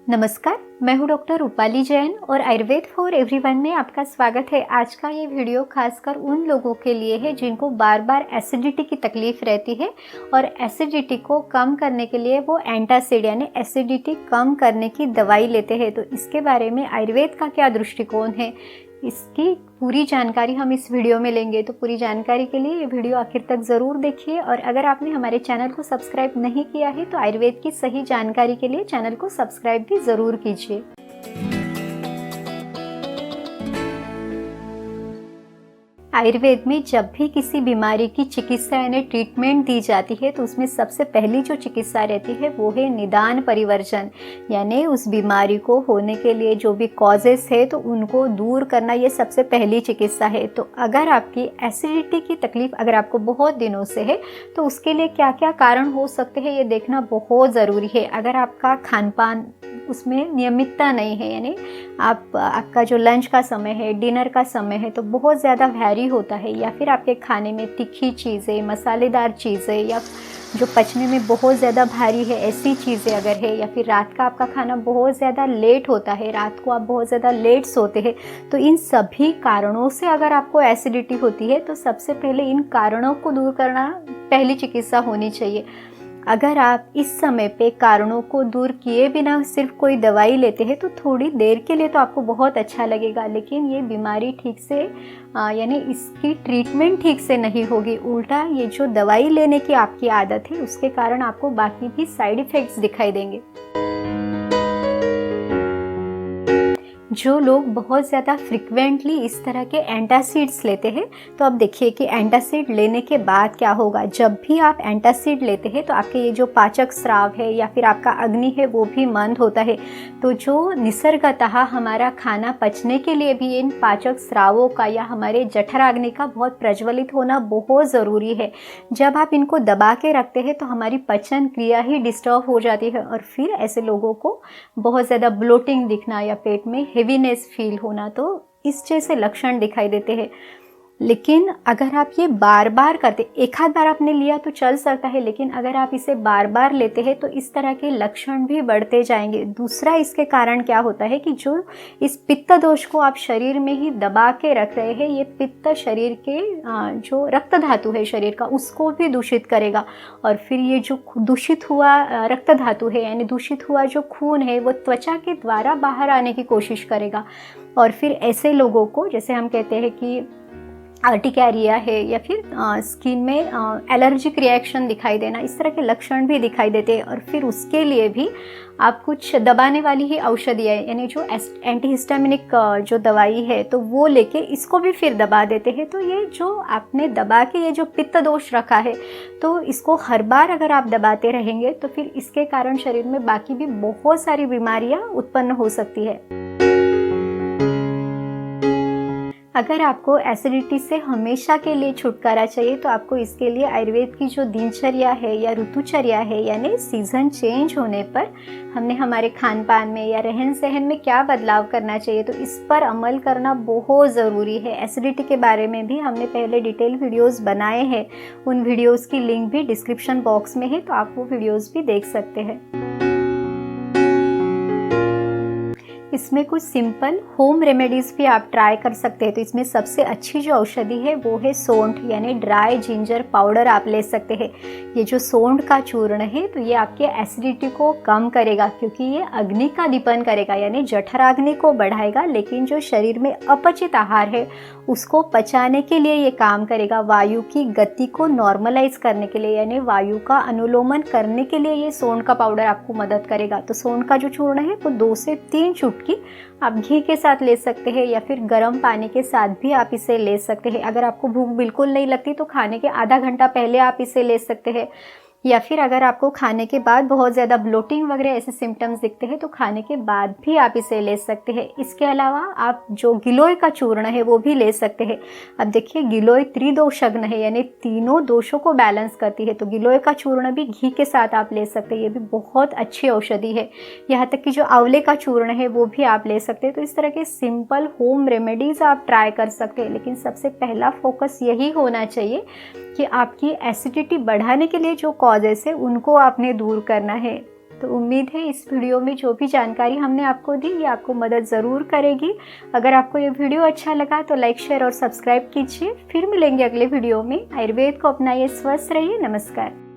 नमस्कार, मैं हूं डॉक्टर रूपाली जैन और आयुर्वेद फॉर एवरीवन में आपका स्वागत है। आज का ये वीडियो खासकर उन लोगों के लिए है जिनको बार बार एसिडिटी की तकलीफ रहती है और एसिडिटी को कम करने के लिए वो एंटासिड यानी एसिडिटी कम करने की दवाई लेते हैं। तो इसके बारे में आयुर्वेद का क्या दृष्टिकोण है, इसकी पूरी जानकारी हम इस वीडियो में लेंगे। तो पूरी जानकारी के लिए ये वीडियो आखिर तक ज़रूर देखिए और अगर आपने हमारे चैनल को सब्सक्राइब नहीं किया है तो आयुर्वेद की सही जानकारी के लिए चैनल को सब्सक्राइब भी ज़रूर कीजिए। आयुर्वेद में जब भी किसी बीमारी की चिकित्सा यानी ट्रीटमेंट दी जाती है तो उसमें सबसे पहली जो चिकित्सा रहती है वो है निदान परिवर्जन, यानी उस बीमारी को होने के लिए जो भी कॉजेस है तो उनको दूर करना, ये सबसे पहली चिकित्सा है। तो अगर आपकी एसिडिटी की तकलीफ अगर आपको बहुत दिनों से है तो उसके लिए क्या क्या कारण हो सकते हैं ये देखना बहुत ज़रूरी है। अगर आपका खान पान उसमें नियमितता नहीं है, यानी आपका जो लंच का समय है, डिनर का समय है तो बहुत ज़्यादा वैरी होता है, या फिर आपके खाने में तीखी चीज़ें, मसालेदार चीज़ें या जो पचने में बहुत ज़्यादा भारी है ऐसी चीज़ें अगर है, या फिर रात का आपका खाना बहुत ज़्यादा लेट होता है, रात को आप बहुत ज़्यादा लेट सोते हैं, तो इन सभी कारणों से अगर आपको एसिडिटी होती है तो सबसे पहले इन कारणों को दूर करना पहली चिकित्सा होनी चाहिए। अगर आप इस समय पे कारणों को दूर किए बिना सिर्फ कोई दवाई लेते हैं तो थोड़ी देर के लिए तो आपको बहुत अच्छा लगेगा, लेकिन ये बीमारी ठीक से यानी इसकी ट्रीटमेंट ठीक से नहीं होगी। उल्टा ये जो दवाई लेने की आपकी आदत है उसके कारण आपको बाकी भी साइड इफ़ेक्ट्स दिखाई देंगे। जो लोग बहुत ज़्यादा फ्रिक्वेंटली इस तरह के एंटासिड्स लेते हैं तो अब देखिए कि एंटासिड लेने के बाद क्या होगा। जब भी आप एंटासिड लेते हैं तो आपके ये जो पाचक स्राव है या फिर आपका अग्नि है वो भी मंद होता है। तो जो निसर्गतः हमारा खाना पचने के लिए भी इन पाचक स्रावों का या हमारे जठराग्नि का बहुत प्रज्वलित होना बहुत ज़रूरी है। जब आप इनको दबा के रखते हैं तो हमारी पचन क्रिया ही डिस्टर्ब हो जाती है और फिर ऐसे लोगों को बहुत ज़्यादा ब्लोटिंग दिखना या पेट में हेवीनेस फील होना, तो इस जैसे लक्षण दिखाई देते हैं। लेकिन अगर आप ये बार बार करते, एक आध बार आपने लिया तो चल सकता है, लेकिन अगर आप इसे बार बार लेते हैं तो इस तरह के लक्षण भी बढ़ते जाएंगे। दूसरा इसके कारण क्या होता है कि जो इस पित्त दोष को आप शरीर में ही दबा के रख रहे हैं, ये पित्त शरीर के जो रक्त धातु है शरीर का उसको भी दूषित करेगा और फिर ये जो दूषित हुआ रक्त धातु है यानी दूषित हुआ जो खून है वो त्वचा के द्वारा बाहर आने की कोशिश करेगा और फिर ऐसे लोगों को, जैसे हम कहते हैं कि अर्टिकैरिया है या फिर स्किन में एलर्जिक रिएक्शन दिखाई देना, इस तरह के लक्षण भी दिखाई देते हैं। और फिर उसके लिए भी आप कुछ दबाने वाली ही औषधियाँ यानी जो एंटीहिस्टामिनिक जो दवाई है तो वो लेके इसको भी फिर दबा देते हैं। तो ये जो आपने दबा के ये जो पित्त दोष रखा है तो इसको हर बार अगर आप दबाते रहेंगे तो फिर इसके कारण शरीर में बाकी भी बहुत सारी बीमारियाँ उत्पन्न हो सकती है। अगर आपको एसिडिटी से हमेशा के लिए छुटकारा चाहिए तो आपको इसके लिए आयुर्वेद की जो दिनचर्या है या ऋतुचर्या है, यानी सीज़न चेंज होने पर हमने हमारे खान पान में या रहन सहन में क्या बदलाव करना चाहिए, तो इस पर अमल करना बहुत ज़रूरी है। एसिडिटी के बारे में भी हमने पहले डिटेल वीडियोस बनाए हैं, उन वीडियोस की लिंक भी डिस्क्रिप्शन बॉक्स में है, तो आप वो वीडियोस भी देख सकते हैं। इसमें कुछ सिंपल होम रेमेडीज़ भी आप ट्राई कर सकते हैं। तो इसमें सबसे अच्छी जो औषधि है वो है सौंठ, यानी ड्राई जिंजर पाउडर आप ले सकते हैं। ये जो सौंठ का चूर्ण है तो ये आपके एसिडिटी को कम करेगा, क्योंकि ये अग्नि का दीपन करेगा यानी जठराग्नि को बढ़ाएगा, लेकिन जो शरीर में अपचित आहार है उसको पचाने के लिए ये काम करेगा। वायु की गति को नॉर्मलाइज करने के लिए यानी वायु का अनुलोमन करने के लिए ये सौंठ का पाउडर आपको मदद करेगा। तो सौंठ का जो चूर्ण है वो 2 से 3 चुटकी आप घी के साथ ले सकते हैं या फिर गर्म पानी के साथ भी आप इसे ले सकते हैं। अगर आपको भूख बिल्कुल नहीं लगती तो खाने के आधा घंटा पहले आप इसे ले सकते हैं, या फिर अगर आपको खाने के बाद बहुत ज़्यादा ब्लोटिंग वगैरह ऐसे सिम्टम्स दिखते हैं तो खाने के बाद भी आप इसे ले सकते हैं। इसके अलावा आप जो गिलोय का चूर्ण है वो भी ले सकते हैं। अब देखिए गिलोय त्रिदोषज्ञ है यानी तीनों दोषों को बैलेंस करती है, तो गिलोय का चूर्ण भी घी के साथ आप ले सकते हैं, ये भी बहुत अच्छी औषधि है। यहाँ तक कि जो आंवले का चूर्ण है वो भी आप ले सकते हैं। तो इस तरह के सिंपल होम रेमेडीज़ आप ट्राई कर सकते हैं, लेकिन सबसे पहला फोकस यही होना चाहिए कि आपकी एसिडिटी बढ़ाने के लिए जो कॉजेस है उनको आपने दूर करना है। तो उम्मीद है इस वीडियो में जो भी जानकारी हमने आपको दी ये आपको मदद ज़रूर करेगी। अगर आपको ये वीडियो अच्छा लगा तो लाइक, शेयर और सब्सक्राइब कीजिए। फिर मिलेंगे अगले वीडियो में। आयुर्वेद को अपनाइए, स्वस्थ रहिए। नमस्कार।